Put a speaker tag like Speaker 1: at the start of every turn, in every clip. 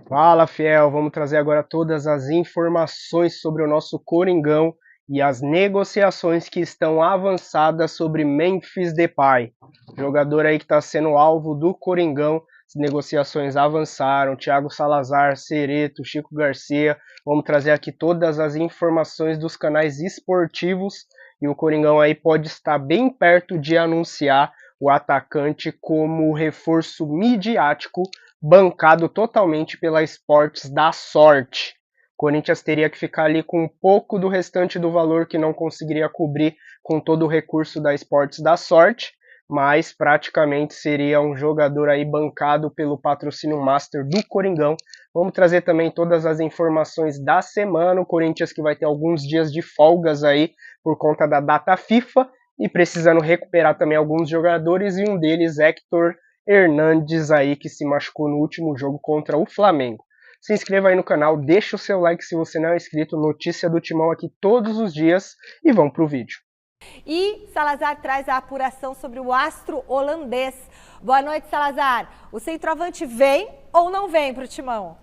Speaker 1: Fala, fiel. Vamos trazer agora todas as informações sobre o nosso Coringão e as negociações que estão avançadas sobre Memphis Depay. Jogador aí que está sendo alvo do Coringão. As negociações avançaram. Thiago Salazar, Cereto, Chico Garcia. Vamos trazer aqui todas as informações dos canais esportivos. E o Coringão aí pode estar bem perto de anunciar o atacante como reforço midiático bancado totalmente pela Esportes da Sorte. Corinthians teria que ficar ali com um pouco do restante do valor que não conseguiria cobrir com todo o recurso da Esportes da Sorte, mas praticamente seria um jogador aí bancado pelo patrocínio master do Coringão. Vamos trazer também todas as informações da semana. O Corinthians que vai ter alguns dias de folgas aí por conta da data FIFA e precisando recuperar também alguns jogadores, e um deles, Hector Hernandes aí, que se machucou no último jogo contra o Flamengo. Se inscreva aí no canal, deixa o seu like se você não é inscrito, notícia do Timão aqui todos os dias, e vamos pro vídeo.
Speaker 2: E Salazar traz a apuração sobre o astro holandês. Boa noite, Salazar. O centroavante vem ou não vem para o Timão?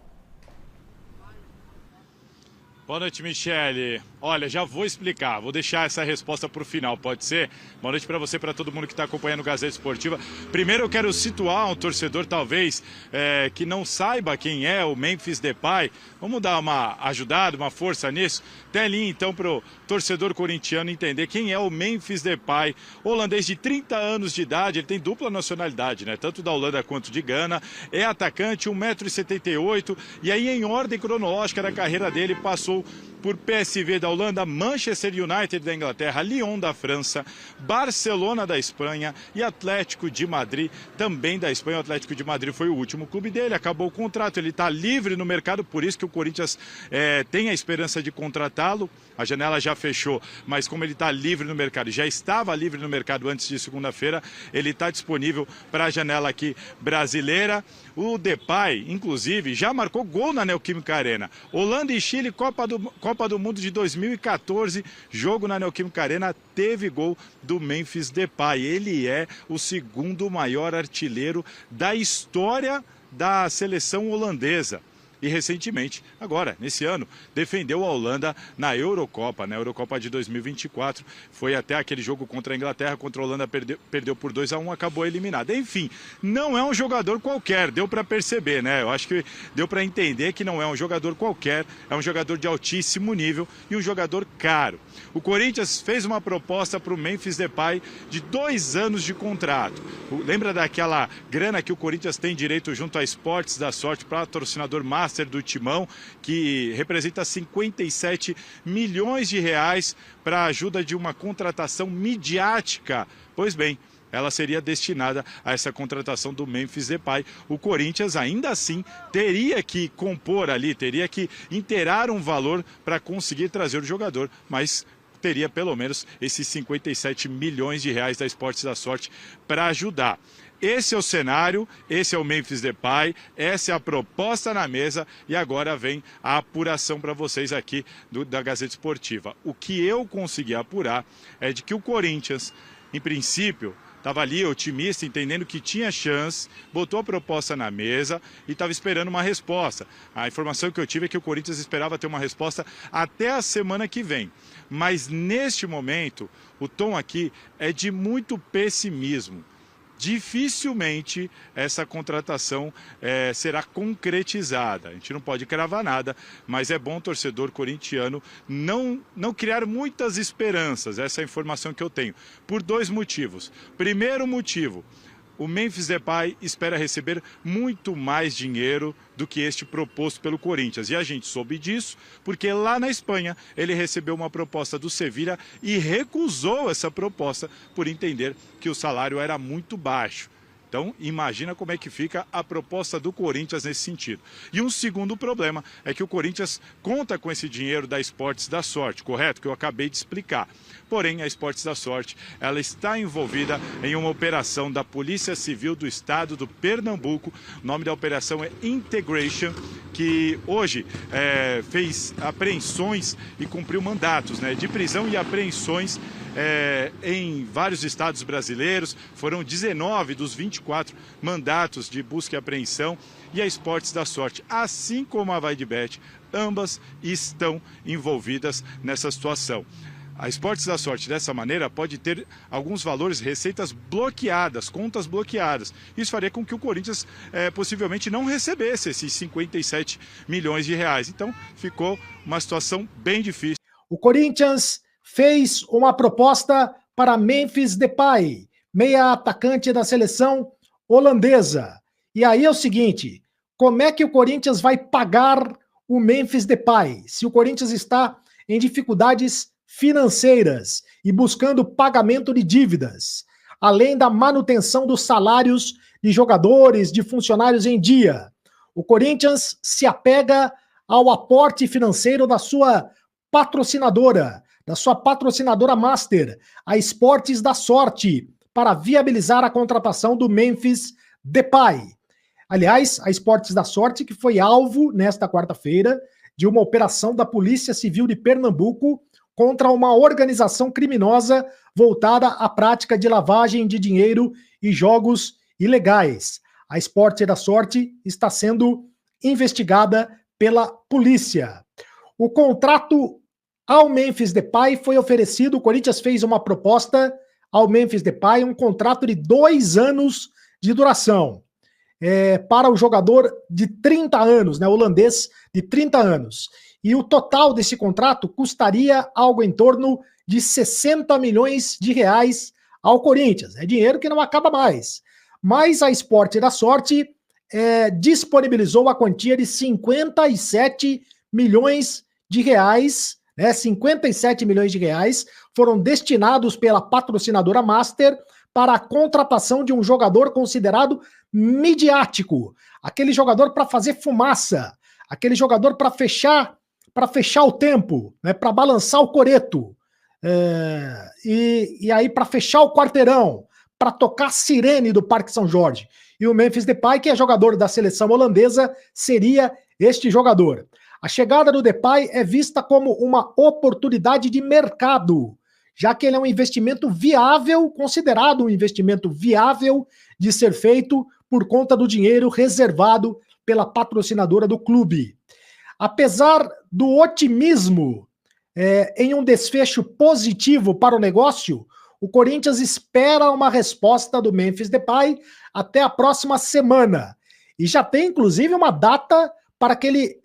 Speaker 3: Boa noite, Michele. Olha, já vou explicar, vou deixar essa resposta para o final, pode ser? Boa noite para você, para todo mundo que está acompanhando o Gazeta Esportiva. Primeiro eu quero situar um torcedor, talvez, que não saiba quem é o Memphis Depay. Vamos dar uma ajudada, uma força nisso? Telinha, então, para o torcedor corintiano entender quem é o Memphis Depay. Holandês de 30 anos de idade, ele tem dupla nacionalidade, né? Tanto da Holanda quanto de Gana. É atacante, 1,78 m. E aí, em ordem cronológica da carreira dele, passou por PSV da Holanda, Manchester United da Inglaterra, Lyon da França, Barcelona da Espanha e Atlético de Madrid também da Espanha. O Atlético de Madrid foi o último clube dele, acabou o contrato, ele está livre no mercado, por isso que o Corinthians tem a esperança de contratá-lo. A janela já fechou, mas como ele está livre no mercado, já estava livre no mercado antes de segunda-feira, ele está disponível para a janela aqui brasileira. O Depay, inclusive, já marcou gol na Neoquímica Arena. Holanda e Chile, Copa do Mundo de 2014, jogo na Neoquímica Arena, teve gol do Memphis Depay. Ele é o segundo maior artilheiro da história da seleção holandesa. E recentemente, agora, nesse ano, defendeu a Holanda na Eurocopa de 2024. Foi até aquele jogo contra a Inglaterra, contra a Holanda, perdeu por 2-1, acabou eliminado. Enfim, não é um jogador qualquer, deu para perceber, né? Eu acho que deu para entender que não é um jogador qualquer, é um jogador de altíssimo nível e um jogador caro. O Corinthians fez uma proposta para o Memphis Depay de 2 anos de contrato. Lembra daquela grana que o Corinthians tem direito junto à Esportes da Sorte, patrocinador master do Timão, que representa 57 milhões de reais para a ajuda de uma contratação midiática? Pois bem, ela seria destinada a essa contratação do Memphis Depay. O Corinthians ainda assim teria que compor ali, teria que inteirar um valor para conseguir trazer o jogador, mas teria pelo menos esses 57 milhões de reais da Esportes da Sorte para ajudar. Esse é o cenário, esse é o Memphis Depay, essa é a proposta na mesa e agora vem a apuração para vocês aqui da Gazeta Esportiva. O que eu consegui apurar é de que o Corinthians, em princípio, estava ali otimista, entendendo que tinha chance, botou a proposta na mesa e estava esperando uma resposta. A informação que eu tive é que o Corinthians esperava ter uma resposta até a semana que vem. Mas neste momento, o tom aqui é de muito pessimismo. Dificilmente essa contratação será concretizada. A gente não pode cravar nada, mas é bom o torcedor corintiano não criar muitas esperanças. Essa é a informação que eu tenho, por 2 motivos. Primeiro motivo: o Memphis Depay espera receber muito mais dinheiro do que este proposto pelo Corinthians. E a gente soube disso porque lá na Espanha ele recebeu uma proposta do Sevilla e recusou essa proposta por entender que o salário era muito baixo. Então, imagina como é que fica a proposta do Corinthians nesse sentido. E um segundo problema é que o Corinthians conta com esse dinheiro da Esportes da Sorte, correto? Que eu acabei de explicar. Porém, a Esportes da Sorte, ela está envolvida em uma operação da Polícia Civil do Estado do Pernambuco. O nome da operação é Integration, que hoje fez apreensões e cumpriu mandatos, né, de prisão e apreensões em vários estados brasileiros. Foram 19 dos 24 mandatos de busca e apreensão. E a Esportes da Sorte, assim como a VaideBet, ambas estão envolvidas nessa situação. A Esportes da Sorte, dessa maneira, pode ter alguns valores, receitas bloqueadas, contas bloqueadas. Isso faria com que o Corinthians possivelmente não recebesse esses 57 milhões de reais. Então, ficou uma situação bem difícil.
Speaker 4: O Corinthians fez uma proposta para Memphis Depay, meia atacante da seleção holandesa. E aí é o seguinte, como é que o Corinthians vai pagar o Memphis Depay? Se o Corinthians está em dificuldades financeiras e buscando pagamento de dívidas, além da manutenção dos salários de jogadores, de funcionários em dia. O Corinthians se apega ao aporte financeiro da sua patrocinadora master, a Esportes da Sorte, para viabilizar a contratação do Memphis Depay. Aliás, a Esportes da Sorte que foi alvo, nesta quarta-feira, de uma operação da Polícia Civil de Pernambuco contra uma organização criminosa voltada à prática de lavagem de dinheiro e jogos ilegais. A Esportes da Sorte está sendo investigada pela polícia. O contrato ao Memphis Depay foi oferecido, o Corinthians fez uma proposta ao Memphis Depay, um contrato de 2 anos de duração. Para o jogador de 30 anos, né, holandês de 30 anos. E o total desse contrato custaria algo em torno de 60 milhões de reais ao Corinthians. É dinheiro que não acaba mais. Mas a Esportes da Sorte disponibilizou a quantia de 57 milhões de reais, né? 57 milhões de reais foram destinados pela patrocinadora Master para a contratação de um jogador considerado midiático, aquele jogador para fazer fumaça, aquele jogador para fechar o tempo, né, para balançar o coreto, e aí para fechar o quarteirão, para tocar a sirene do Parque São Jorge. E o Memphis Depay, que é jogador da seleção holandesa, seria este jogador. A chegada do Depay é vista como uma oportunidade de mercado, já que ele é um investimento viável, considerado um investimento viável de ser feito por conta do dinheiro reservado pela patrocinadora do clube. Apesar do otimismo em um desfecho positivo para o negócio, o Corinthians espera uma resposta do Memphis Depay até a próxima semana. E já tem, inclusive, uma data para que ele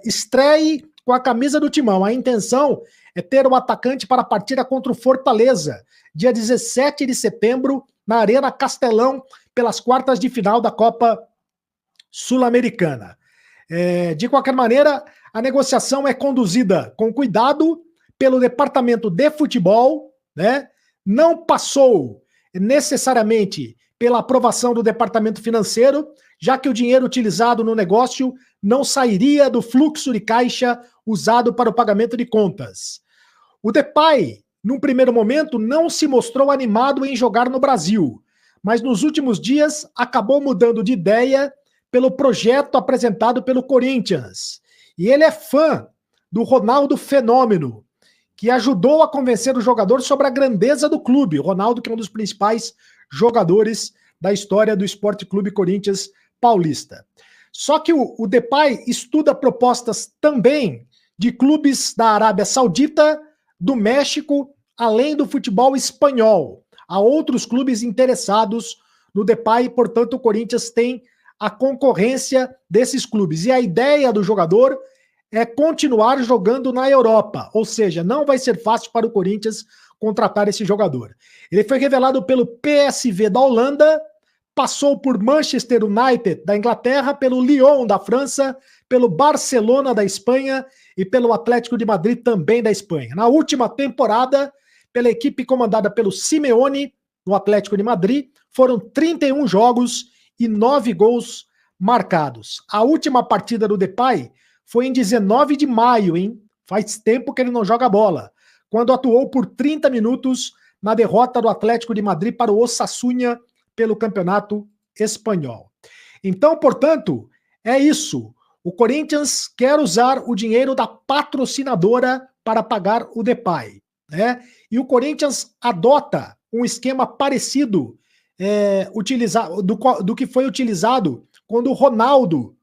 Speaker 4: estreie com a camisa do Timão. A intenção é ter o atacante para a partida contra o Fortaleza, dia 17 de setembro, na Arena Castelão, pelas quartas de final da Copa Sul-Americana. De qualquer maneira, a negociação é conduzida com cuidado pelo departamento de futebol, né? Não passou necessariamente pela aprovação do departamento financeiro, já que o dinheiro utilizado no negócio não sairia do fluxo de caixa usado para o pagamento de contas. O Depay, num primeiro momento, não se mostrou animado em jogar no Brasil, mas nos últimos dias acabou mudando de ideia pelo projeto apresentado pelo Corinthians. E ele é fã do Ronaldo Fenômeno, que ajudou a convencer o jogador sobre a grandeza do clube. O Ronaldo, que é um dos principais jogadores da história do Esporte Clube Corinthians Paulista. Só que o Depay estuda propostas também de clubes da Arábia Saudita, do México, além do futebol espanhol. Há outros clubes interessados no Depay, portanto o Corinthians tem a concorrência desses clubes. E a ideia do jogador é continuar jogando na Europa, ou seja, não vai ser fácil para o Corinthians contratar esse jogador. Ele foi revelado pelo PSV da Holanda, passou por Manchester United da Inglaterra, pelo Lyon da França, pelo Barcelona da Espanha e pelo Atlético de Madrid também da Espanha. Na última temporada, pela equipe comandada pelo Simeone, no Atlético de Madrid, foram 31 jogos e 9 gols marcados. A última partida do Depay foi em 19 de maio, hein? Faz tempo que ele não joga bola, quando atuou por 30 minutos na derrota do Atlético de Madrid para o Osasuna pelo Campeonato Espanhol. Então, portanto, é isso. O Corinthians quer usar o dinheiro da patrocinadora para pagar o Depay. né? E o Corinthians adota um esquema parecido do que foi utilizado quando o Ronaldo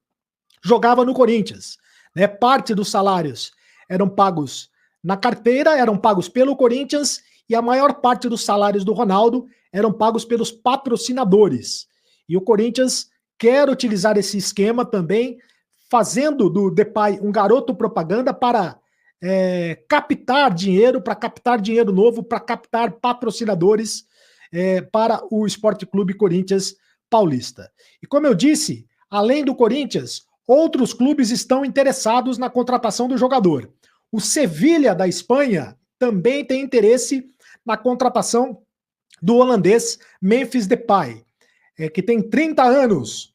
Speaker 4: jogava no Corinthians, né? Parte dos salários eram pagos na carteira, eram pagos pelo Corinthians, e a maior parte dos salários do Ronaldo eram pagos pelos patrocinadores. E o Corinthians quer utilizar esse esquema também, fazendo do Depay um garoto propaganda para captar dinheiro novo, para captar patrocinadores para o Esporte Clube Corinthians Paulista. E como eu disse, além do Corinthians, outros clubes estão interessados na contratação do jogador. O Sevilha da Espanha também tem interesse na contratação do holandês Memphis Depay, que tem 30 anos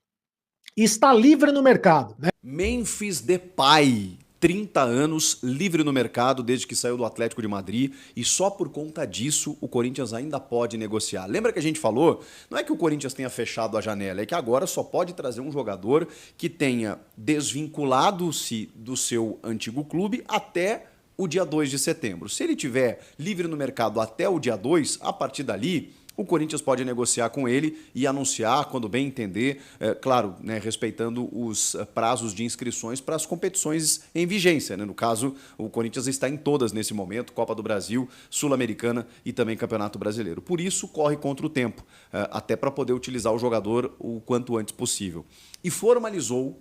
Speaker 4: e está livre no mercado, né?
Speaker 5: Memphis Depay, 30 anos, livre no mercado desde que saiu do Atlético de Madrid, e só por conta disso o Corinthians ainda pode negociar. Lembra que a gente falou? Não é que o Corinthians tenha fechado a janela, é que agora só pode trazer um jogador que tenha desvinculado-se do seu antigo clube até o dia 2 de setembro. Se ele estiver livre no mercado até o dia 2, a partir dali o Corinthians pode negociar com ele e anunciar quando bem entender, claro, né, respeitando os prazos de inscrições para as competições em vigência, né? No caso, o Corinthians está em todas nesse momento, Copa do Brasil, Sul-Americana e também Campeonato Brasileiro. Por isso, corre contra o tempo, até para poder utilizar o jogador o quanto antes possível. E formalizou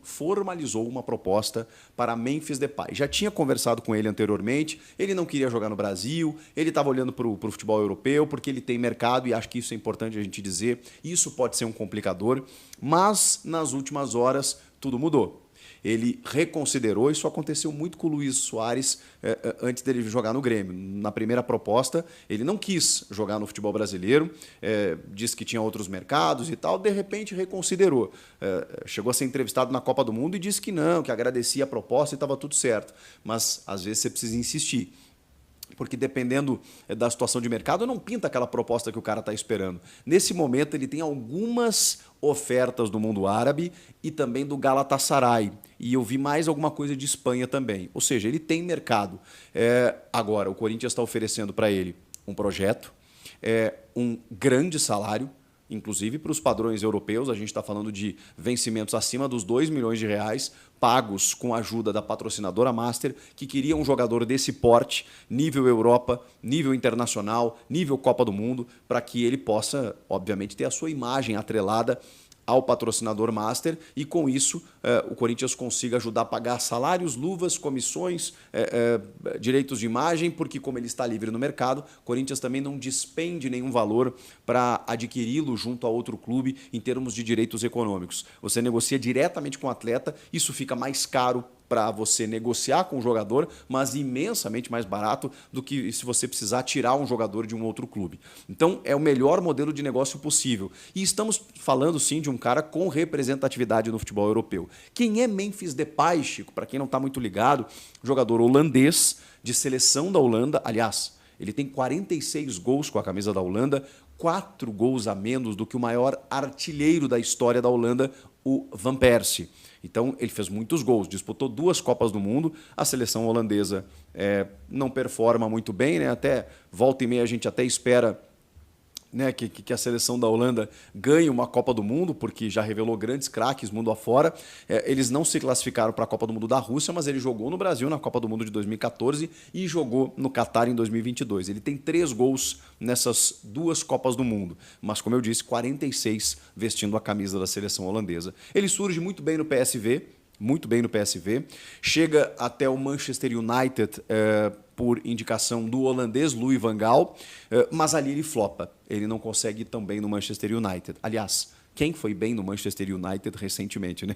Speaker 5: uma proposta para Memphis Depay. Já tinha conversado com ele anteriormente, ele não queria jogar no Brasil, ele estava olhando para o futebol europeu, porque ele tem mercado, e acho que isso é importante a gente dizer, isso pode ser um complicador, mas nas últimas horas tudo mudou. Ele reconsiderou, isso aconteceu muito com o Luiz Soares antes dele jogar no Grêmio. Na primeira proposta, ele não quis jogar no futebol brasileiro, disse que tinha outros mercados e tal, de repente reconsiderou. Chegou a ser entrevistado na Copa do Mundo e disse que não, que agradecia a proposta e estava tudo certo. Mas às vezes você precisa insistir, porque dependendo da situação de mercado, não pinta aquela proposta que o cara está esperando. Nesse momento, ele tem algumas ofertas do mundo árabe e também do Galatasaray. E eu vi mais alguma coisa de Espanha também. Ou seja, ele tem mercado. Agora, o Corinthians está oferecendo para ele um projeto, um grande salário, inclusive para os padrões europeus. A gente está falando de vencimentos acima dos 2 milhões de reais, pagos com a ajuda da patrocinadora Master, que queria um jogador desse porte, nível Europa, nível internacional, nível Copa do Mundo, para que ele possa, obviamente, ter a sua imagem atrelada ao patrocinador Master, e com isso o Corinthians consiga ajudar a pagar salários, luvas, comissões, direitos de imagem, porque como ele está livre no mercado, o Corinthians também não despende nenhum valor para adquiri-lo junto a outro clube em termos de direitos econômicos. Você negocia diretamente com o atleta, isso fica mais caro para você negociar com o jogador, mas imensamente mais barato do que se você precisar tirar um jogador de um outro clube. Então, é o melhor modelo de negócio possível. E estamos falando, sim, de um cara com representatividade no futebol europeu. Quem é Memphis Depay, Chico? Para quem não está muito ligado, jogador holandês, de seleção da Holanda. Aliás, ele tem 46 gols com a camisa da Holanda, 4 gols a menos do que o maior artilheiro da história da Holanda, o Van Persie. Então, ele fez muitos gols, disputou 2 Copas do Mundo. A seleção holandesa não performa muito bem, né? Até volta e meia a gente até espera, né, que a seleção da Holanda ganhe uma Copa do Mundo, porque já revelou grandes craques mundo afora. Eles não se classificaram para a Copa do Mundo da Rússia, mas ele jogou no Brasil na Copa do Mundo de 2014 e jogou no Catar em 2022. Ele tem 3 gols nessas 2 Copas do Mundo, mas, como eu disse, 46 vestindo a camisa da seleção holandesa. Ele surge muito bem no PSV, chega até o Manchester United por indicação do holandês Louis van Gaal, mas ali ele flopa. Ele não consegue ir tão bem no Manchester United. Aliás, quem foi bem no Manchester United recentemente, né?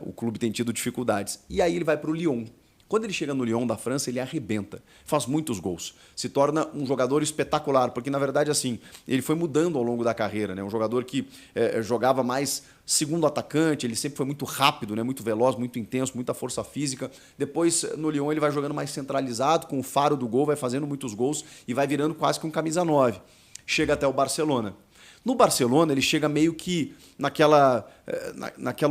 Speaker 5: O clube tem tido dificuldades. E aí ele vai para o Lyon. Quando ele chega no Lyon da França, ele arrebenta, faz muitos gols, se torna um jogador espetacular, porque na verdade assim, ele foi mudando ao longo da carreira, né? Um jogador que jogava mais segundo atacante, ele sempre foi muito rápido, né? Muito veloz, muito intenso, muita força física. Depois no Lyon ele vai jogando mais centralizado, com o faro do gol, vai fazendo muitos gols e vai virando quase que um camisa 9. Chega até o Barcelona. No Barcelona, ele chega meio que naquela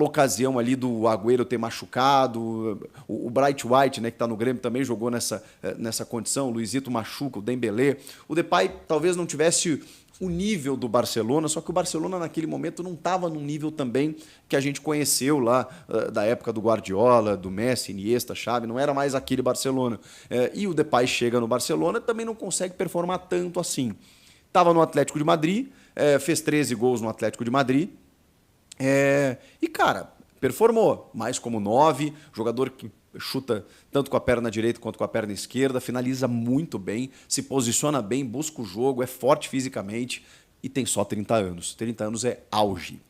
Speaker 5: ocasião ali do Agüero ter machucado, o Bright White, né, que está no Grêmio, também jogou nessa condição, o Luizito machuca, o Dembélé. O Depay talvez não tivesse o nível do Barcelona, só que o Barcelona naquele momento não estava num nível também que a gente conheceu lá da época do Guardiola, do Messi, Iniesta, Xavi, não era mais aquele Barcelona. E o Depay chega no Barcelona e também não consegue performar tanto assim. Estava no Atlético de Madrid, fez 13 gols no Atlético de Madrid, e cara, performou, mais como 9, jogador que chuta tanto com a perna direita quanto com a perna esquerda, finaliza muito bem, se posiciona bem, busca o jogo, é forte fisicamente e tem só 30 anos. 30 anos é auge.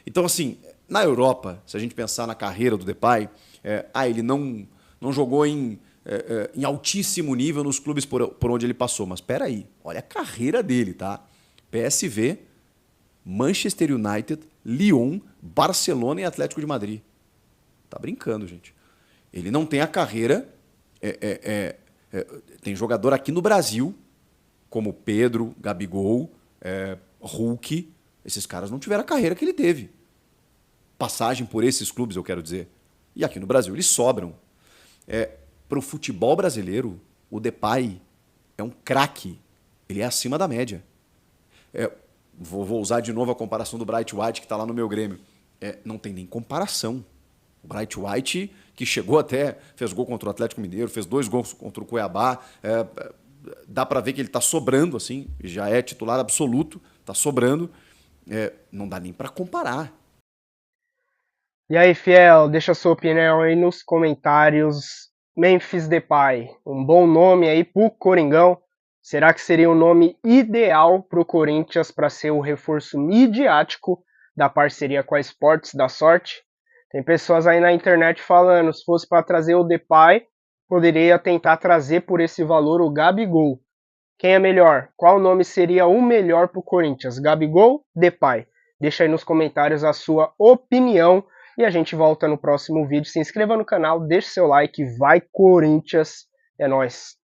Speaker 5: Então, assim, na Europa, se a gente pensar na carreira do Depay, ele não jogou em altíssimo nível nos clubes por onde ele passou, mas espera aí, olha a carreira dele, tá? PSV, Manchester United, Lyon, Barcelona e Atlético de Madrid. Tá brincando, gente. Ele não tem a carreira... tem jogador aqui no Brasil, como Pedro, Gabigol, Hulk. Esses caras não tiveram a carreira que ele teve. Passagem por esses clubes, eu quero dizer. E aqui no Brasil eles sobram. Para o futebol brasileiro, o Depay é um craque. Ele é acima da média. Vou usar de novo a comparação do Bright White, que está lá no meu Grêmio. Não tem nem comparação. O Bright White, que chegou até, fez gol contra o Atlético Mineiro, fez 2 gols contra o Cuiabá, dá para ver que ele está sobrando, assim, já é titular absoluto, está sobrando, não dá nem para comparar.
Speaker 1: E aí, Fiel, deixa a sua opinião aí nos comentários. Memphis Depay, um bom nome aí pro Coringão. Será que seria o nome ideal pro Corinthians para ser o reforço midiático da parceria com a Esportes da Sorte? Tem pessoas aí na internet falando, se fosse para trazer o Depay, poderia tentar trazer por esse valor o Gabigol. Quem é melhor? Qual nome seria o melhor para o Corinthians? Gabigol? Depay? Deixa aí nos comentários a sua opinião e a gente volta no próximo vídeo. Se inscreva no canal, deixe seu like, vai Corinthians, é nóis!